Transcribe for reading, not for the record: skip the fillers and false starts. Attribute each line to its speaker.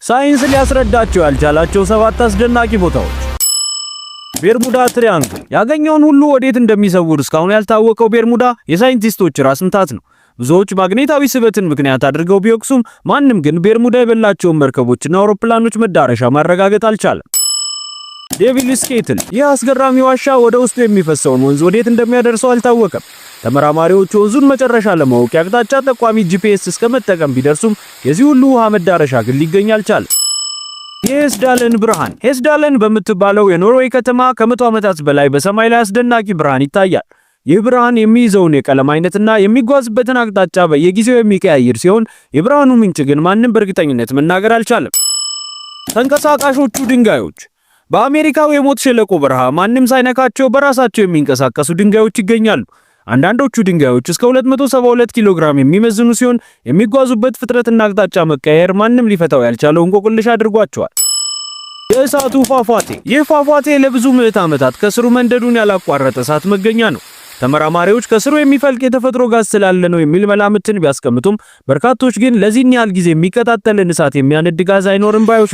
Speaker 1: ሳይንስ ሊያስረዳቸው ያልቻላቸው 7 አስደናቂ ቦታዎች። ቤርሙዳ ትሪያንግል። ያገኘውን ሁሉ ወዴት እንደሚሰውር እስካሁን ያልታወቀው ቤርሙዳ የሳይንቲስቶች ራስ ምታት ነው። ብዙዎች ማግኔታዊ ስበትን ምክንያት አድርገው ቢወቅሱም ማንም ግን ቤርሙዳ የበላቸውን መርከቦችና አውሮፕላኖች መዳረሻ ማረጋገጥ አልቻለም። ዴቪልስ ኬትል። ይህ አስገራሚ ዋሻ ወደ ውስጡ የሚፈሰውን ወንዝ ወዴት እንደሚያደርሰው አልታወቀም። ተመራማሪዎች ወንዙን መጨረሻ ለማወቅ የአቅጣጫ ጠቋሚ ጂፒኤስ እስከ መጠቀም ቢደርሱም የዚህ ሁሉ ውሃ መዳረሻ ግን ሊገኝ አልቻለም። የሄስዳለን ብርሃን። ሄስዳለን በምትባለው የኖርዌይ ከተማ ከ100 ዓመታት በላይ በሰማይ ላይ አስደናቂ ብርሃን ይታያል። ይህ ብርሃን የሚይዘውን የቀለም አይነትና የሚጓዝበትን አቅጣጫ በየጊዜው የሚቀያየር ሲሆን የብርሃኑ ምንጭ ግን ማንም በእርግጠኝነት መናገር አልቻለም። ተንቀሳቃሾቹ ድንጋዮች። በአሜሪካው የሞት ሸለቆ በረሃ ማንም ሳይነካቸው በራሳቸው የሚንቀሳቀሱ ድንጋዮች ይገኛሉ። አንዳንዶቹ ድንጋዮች እስከ 272 ኪሎ ግራም የሚመዝኑ ሲሆን የሚጓዙበት ፍጥነትና አቅጣጫ መቀየር ማንም ሊፈታው ያልቻለው እንቆቅልሽ አድርጓቸዋል። የእሳቱ ፏፏቴ። ይህ ፏፏቴ ለብዙ ምዕት ዓመታት ከስሩ መንደዱን ያላቋረጠ እሳት መገኛ ነው። ተመራማሪዎች ከስሩ የሚፈልቅ የተፈጥሮ ጋዝ ስላለ ነው የሚል መላምትን ቢያስቀምጡም በርካቶች ግን ለዚህን ያህል ጊዜ የሚቀጣጠልን እሳት የሚያነድ ጋዝ አይኖርም ባዮች